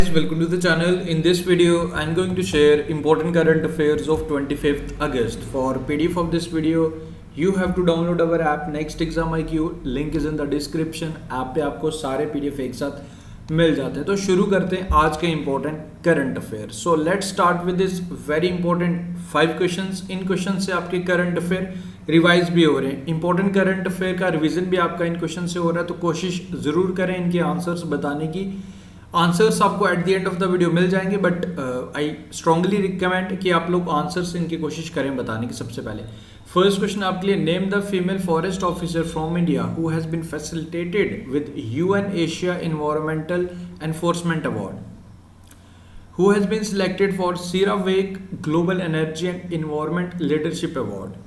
Welcome to the channel. In this video, I'm going to share important current affairs of 25th August. For PDF of this video, you have to download our app Next Exam IQ. Link is in the description. App पे आपको सारे PDF एक साथ मिल जाते हैं. तो शुरू करते हैं आज के important current affairs. So let's start with this very important 5 questions. In questions से आपके current affair रिवाइज भी हो रहे हैं. इंपॉर्टेंट करंट अफेयर का रिवीजन भी आपका इन क्वेश्चन से हो रहा है, तो कोशिश ज़रूर करें इनके आंसर्स बताने की. आंसर्स आपको at the end of the video मिल जाएंगे, बट आई स्ट्रांगली रिकमेंड कि आप लोग आंसर्स इनकी कोशिश करें बताने की. सबसे पहले फर्स्ट क्वेश्चन आपके लिए, name the female forest officer from India who has been facilitated with UN Asia environmental enforcement award, who has been selected for CERAWeek global energy and environment leadership award.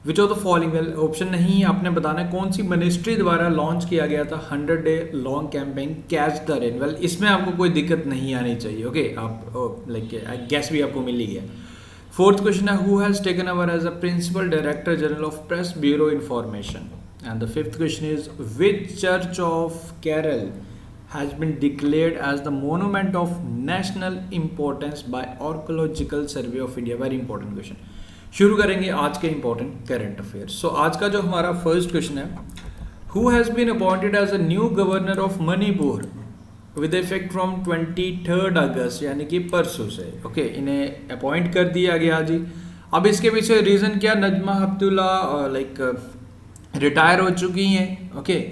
Which of the following, well option नहीं, आपने बताना है कौन सी ministry द्वारा launch किया गया था 100 day long campaign catch the rain. Well इसमें आपको कोई दिक्कत नहीं आनी चाहिए. ओके आप लाइक गैस भी आपको मिल ही गया. फोर्थ क्वेश्चन है, who has taken over as a principal director general of press bureau information. And the fifth question is, which church of Kerala has been declared as the monument of national importance by archaeological survey of India. Very important question. शुरू करेंगे आज के important current affairs. सो आज का जो हमारा first question है, who has been appointed as a new governor of Manipur with effect from 23 August, यानी कि परसों से. ओके इन्हें अपॉइंट कर दिया गया जी. अब इसके पीछे रीज़न क्या, नजमा हेपतुल्ला लाइक रिटायर हो चुकी हैं. ओके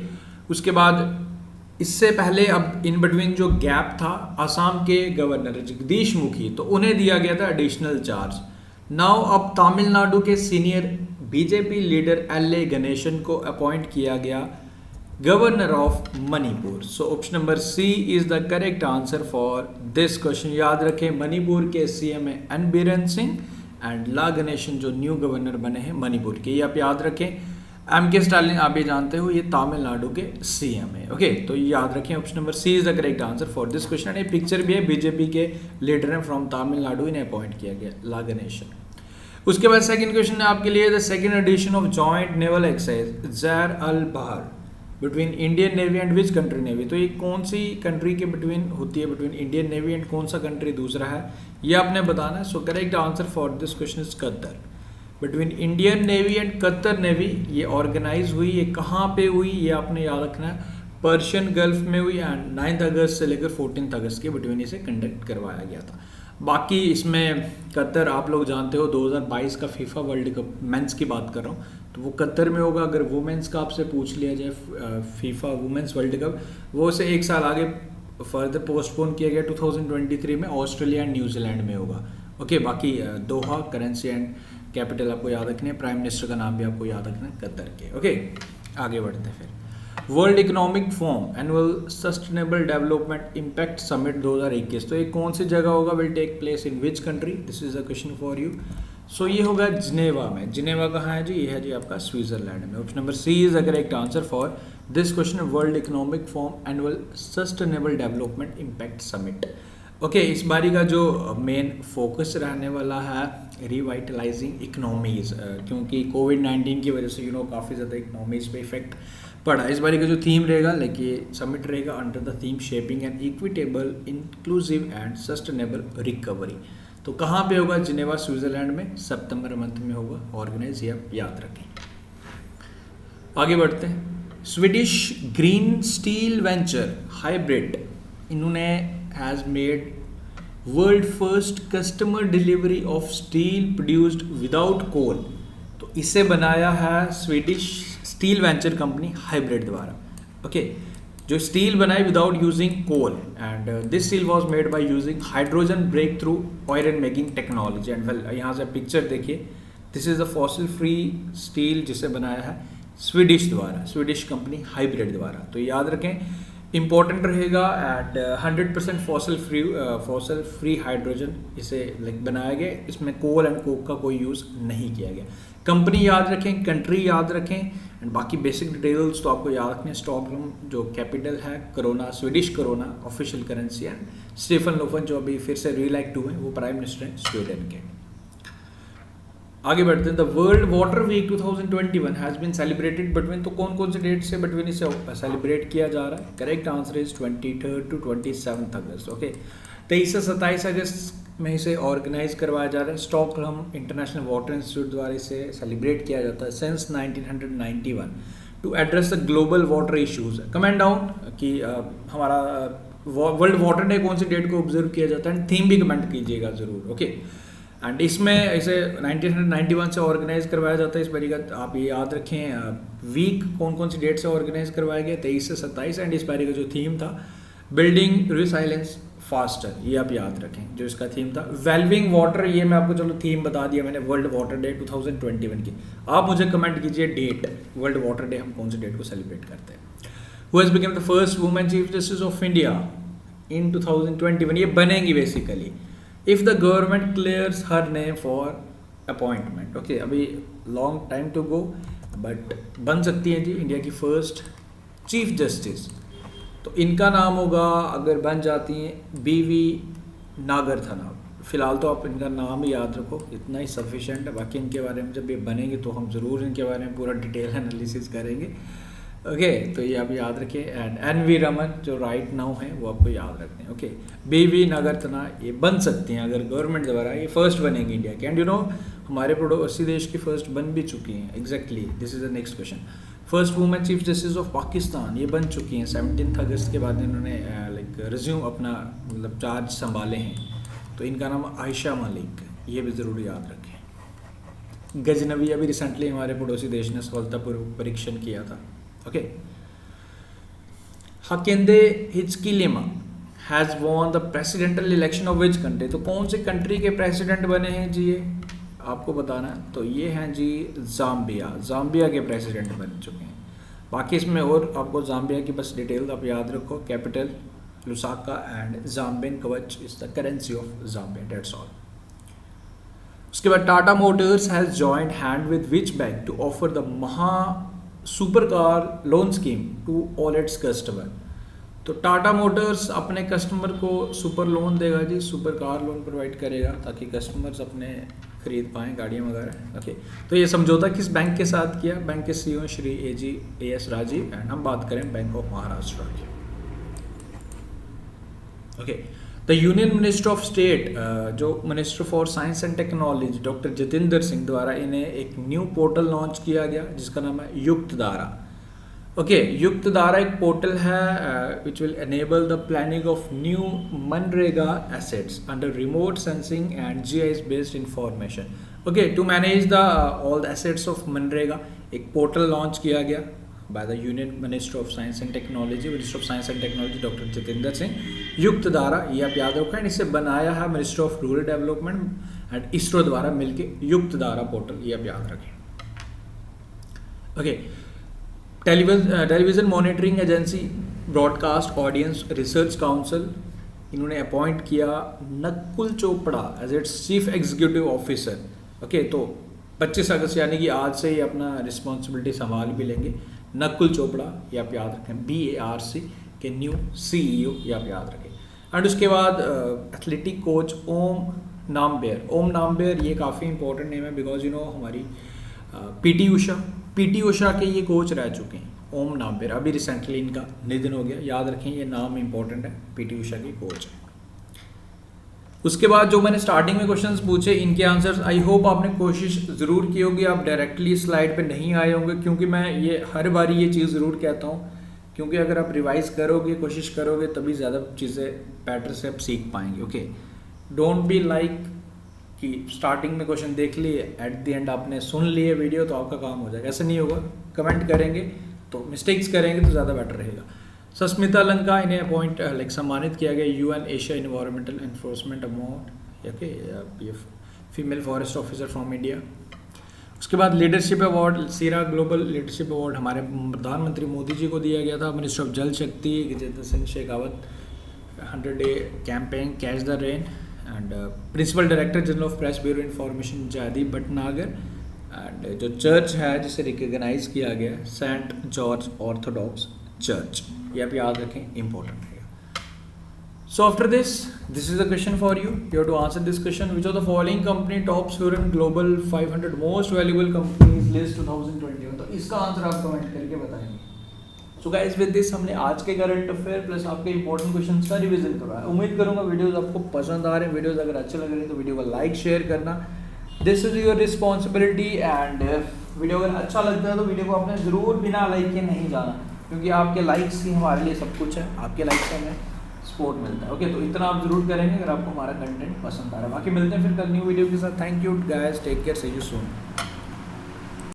उसके बाद इससे पहले अब इन बिटवीन जो गैप था, असम के गवर्नर जगदीश मुखी, तो उन्हें दिया गया था एडिशनल चार्ज. नाउ अब तमिलनाडु के senior BJP leader LA Ganesan को अपॉइंट किया गया governor of Manipur. So option number C is the correct answer for this question. याद रखें मणिपुर के CM है N बीरेन सिंह एंड ला गणेशन जो न्यू गवर्नर बने हैं मणिपुर के. ये आप याद रखें. MK स्टालिन आप ये जानते हो, ये तमिलनाडु के CM है. ओके तो याद रखें option number C is the correct answer for this question. ये पिक्चर भी है, बीजेपी के लीडर हैं फ्रॉम तमिलनाडु, इन्हें अपॉइंट किया गया ला गणेशन. उसके बाद सेकंड क्वेश्चन है आपके लिए, the second edition of joint naval exercise Zair Al Bahr between Indian navy and which country navy. तो ये कौन सी कंट्री के बिटवीन होती है, बिटवीन इंडियन नेवी एंड कौन सा कंट्री दूसरा है, ये आपने बताना है. So correct answer for this question is Qatar. Between Indian navy and Qatar navy ये ऑर्गेनाइज हुई. ये कहाँ पे हुई, ये आपने याद रखना है. पर्शियन गल्फ में हुई एंड 9 अगस्त से लेकर 14 अगस्त के बिटवीन इसे कंडक्ट करवाया गया था. बाकी इसमें कतर आप लोग जानते हो 2022 का फीफा वर्ल्ड कप मेंस की बात कर रहा हूँ, तो वो कतर में होगा. अगर वुमेंस का आपसे पूछ लिया जाए फीफा वुमेंस वर्ल्ड कप, वो उसे एक साल आगे फर्दर पोस्टपोन किया गया 2023 में, ऑस्ट्रेलिया एंड न्यूजीलैंड में होगा. ओके बाकी दोहा करेंसी एंड कैपिटल आपको याद रखने हैं, प्राइम मिनिस्टर का नाम भी आपको याद रखना है कतर के. ओके आगे बढ़ते हैं फिर. World Economic Forum annual sustainable development impact summit 2021, तो ये कौन सी जगह होगा, will take place in which country. This is a question for you. So ये होगा जिनेवा में. जिनेवा कहाँ है जी, ये है जी आपका स्विट्जरलैंड में. Option number C is the correct answer for this question, World Economic Forum annual sustainable development impact summit. Okay इस बारी का जो मेन फोकस रहने वाला है रिवाइटलाइजिंग इकनॉमीज़, क्योंकि कोविड-19 की वजह से काफ़ी ज़्यादा इकनॉमीज़ पे इफेक्ट पड़ा. इस बारी का जो थीम रहेगा, लाइक ये समिट रहेगा under the theme shaping an equitable inclusive and sustainable recovery. तो कहाँ पे होगा, जिनेवा स्विट्जरलैंड में, सितंबर मंथ में होगा ऑर्गेनाइज, ये आप याद रखें. आगे बढ़ते हैं. Swedish green steel venture Hybrit, इन्होंने has made world first customer delivery of steel produced without coal. तो इसे बनाया है Swedish steel venture company Hybrit द्वारा. ओके जो स्टील बनाई without using coal, and this steel was made by using hydrogen breakthrough iron making technology. And well यहाँ से picture देखिए, this is the fossil free steel जिसे बनाया है Swedish द्वारा, स्वीडिश कंपनी हाइब्रिड द्वारा. तो याद रखें इंपॉर्टेंट रहेगा. एंड 100% फॉसिल फ्री हाइड्रोजन इसे लाइक बनाया गया. इसमें कोल एंड कोक का कोई यूज़ नहीं किया गया. कंपनी याद रखें, कंट्री याद रखें, एंड बाकी बेसिक डिटेल्स तो आपको याद रखने. स्टॉकहोम जो कैपिटल है, krona Swedish krona official currency, and Stefan Lofven जो अभी फिर से रीइलेक्ट हुए हैं वो प्राइम मिनिस्टर हैं स्वीडन के. आगे बढ़ते हैं। The World Water Week 2021 has been celebrated between, तो कौन कौन से डेट से बिटवीन इसे सेलिब्रेट किया जा रहा है? Correct answer is 23 to 27 August. Okay, 23 से 27 अगस्त में इसे ऑर्गेनाइज करवाया जा रहा है। स्टॉकहोम इंटरनेशनल वाटर इंस्टीट्यूट द्वारा इसे सेलिब्रेट किया जाता है since 1991 to address the global water issues. Comment down कि हमारा वर्ल्ड वाटर डे कौन सी डेट को ऑब्जर्व किया जाता है, थीम भी कमेंट कीजिएगा ज़रूर। ओके, एंड इसमें इसे 1991 से ऑर्गेनाइज करवाया जाता है। इस बारी का आप ये याद रखें, वीक कौन कौन सी डेट से ऑर्गेनाइज करवाया गया, 23 से 27। एंड इस बारी का जो थीम था बिल्डिंग रिसाइलेंस फास्टर, ये आप याद रखें जो इसका थीम था। वेलविंग वाटर, ये मैं आपको चलो थीम बता दिया मैंने वर्ल्ड वाटर डे 2021 की। आप मुझे कमेंट कीजिए डेट, वर्ल्ड वाटर डे हम कौन सी डेट को सेलिब्रेट करते हैं। Who has become the first women chief justice of India in 2021, ये बनेंगी basically if the government clears her name for appointment. Okay, अभी long time to go, but बन सकती है जी इंडिया की फर्स्ट चीफ जस्टिस। तो इनका नाम होगा, अगर बन जाती हैं, बीवी नागरथना। फिलहाल तो आप इनका नाम ही याद रखो, इतना ही सफिशेंट है। बाकी इनके बारे में जब ये बनेंगे तो हम ज़रूर इनके बारे में पूरा डिटेल एनालिसिस करेंगे। ओके, तो ये आप याद रखें। And NV. रमन जो राइट नाउ हैं वो आपको याद रखते हैं। ओके, बीवी नागरथना ये बन सकती हैं अगर गवर्नमेंट द्वारा, ये फर्स्ट बनेंगी इंडिया के। एंड यू नो हमारे पड़ोसी देश की फर्स्ट बन भी चुकी हैं। Exactly, this is the next question. First women chief justice of Pakistan ये बन चुकी हैं 17 अगस्त के बाद इन्होंने लाइक रिज्यूम अपना मतलब चार्ज संभाले हैं। तो इनका नाम आयशा मलिक, ये भी ज़रूर याद रखें। गजनवी अभी रिसेंटली हमारे पड़ोसी देश ने सफलतापूर्वक परीक्षण किया था। Okay, Hakainde Hichilema has won the presidential election of which country, तो कौन से कंट्री के प्रेसिडेंट बने हैं जी, ये आपको बताना है। तो ये हैं जी जाम्बिया, जाम्बिया के प्रेसिडेंट बन चुके हैं। बाकी इसमें और आपको जाम्बिया की बस डिटेल आप याद रखो, capital Lusaka and Zambian kwacha is the currency of Zambia, that's all. उसके बाद Tata Motors has joined hand with which bank to offer the Maha super car loan scheme to all its customer. तो Tata Motors अपने customer को super loan देगा जी, super car loan provide करेगा ताकि customers अपने खरीद पाएँ गाड़ियाँ वगैरह। ओके, तो ये समझौता किस बैंक के साथ किया? बैंक के CEO Shri A S. Rajeev. And हम बात करें बैंक ऑफ महाराष्ट्र की। Okay, the union minister of state जो minister for science and technology doctor Jitendra Singh द्वारा इन्हें एक न्यू पोर्टल लॉन्च किया गया जिसका नाम है युक्तधारा। ओके, युक्तधारा एक पोर्टल है which will enable the planning of new MNREGA assets under remote sensing and GIS based information. Okay, to manage the all the assets of MNREGA एक पोर्टल लॉन्च किया गया by the union minister of science and technology, minister of science and technology doctor Jitendra Singh. Yuktdhara ये आप याद रखें, इसे बनाया है minister of rural development and ISRO द्वारा मिलकर युक्तधारा पोर्टल, ये आप याद रखें। Okay, television monitoring agency broadcast audience research council इन्होंने अपॉइंट किया Nakul Chopra as its chief executive officer. Okay, तो 25 अगस्त यानी कि आज से ही अपना रिस्पॉन्सिबिलिटी संभाल भी लेंगे नकुल चोपड़ा, ये आप याद रखें। BARC के न्यू CEO, ये आप याद रखें। एंड उसके बाद एथलेटिक कोच ओम नामबेर, ये काफ़ी इंपॉर्टेंट नेम है बिकॉज यू नो हमारी पीटी उषा के ये कोच रह चुके हैं। ओम नामबेर, अभी रिसेंटली इनका निधन हो गया, याद रखें ये नाम इंपॉर्टेंट है, पीटी उषा के कोच है। उसके बाद जो मैंने स्टार्टिंग में क्वेश्चंस पूछे इनके आंसर्स आई होप आपने कोशिश ज़रूर की होगी, आप डायरेक्टली स्लाइड पे नहीं आए होंगे क्योंकि मैं ये हर बारी ये चीज़ ज़रूर कहता हूँ क्योंकि अगर आप रिवाइज करोगे, कोशिश करोगे तभी ज़्यादा चीज़ें पैटर्न से आप सीख पाएंगे। ओके, डोंट बी लाइक कि स्टार्टिंग में क्वेश्चन देख लिए, एट द एंड आपने सुन लिए वीडियो तो आपका काम हो जाएगा, ऐसा नहीं होगा। कमेंट करेंगे तो मिस्टेक्स करेंगे तो ज़्यादा बेटर रहेगा। सस्मिता लंका इन्हें अपॉइंट लाइक सम्मानित किया गया UN Asia environmental enforcement award, okay, ये female forest officer from India. उसके बाद leadership award, CERA global leadership award हमारे प्रधानमंत्री मोदी जी को दिया गया था। Minister of Jal Shakti Gajendra Singh Shekhawat 100 day campaign catch the rain. And principal director general of press bureau information Jaideep Bhatnagar. And जो चर्च है जिसे रिकॉग्नाइज किया गया सेंट जॉर्ज ऑर्थोडॉक्स चर्च, ये आप याद रखें, इंपॉर्टेंट रहेगा। So after this is a question for you. You have to answer this question. Which of the following company tops your global 500 most valuable companies list 2021? तो इसका answer आप comment करके बताएंगे. So guys with this हमने आज के current affair plus आपके important questions का रिवीजन करवाया. उम्मीद करूंगा वीडियोस आपको पसंद आ रहे हैं. वीडियोस अगर अच्छे लग रहे हैं तो वीडियो को लाइक शेयर करना. This is your responsibility. And video अगर अच्छा लगता है तो वीडियो को आपने ज़रूर बिना लाइक के नहीं जाना, क्योंकि आपके लाइक्स ही हमारे लिए सब कुछ है. आपके लाइक्स से हमें सपोर्ट मिलता है. ओके, तो इतना आप जरूर करेंगे अगर आपको हमारा कंटेंट पसंद आ रहा है. बाकी मिलते हैं फिर कल न्यू वीडियो के साथ. Thank you guys, take care, see you soon.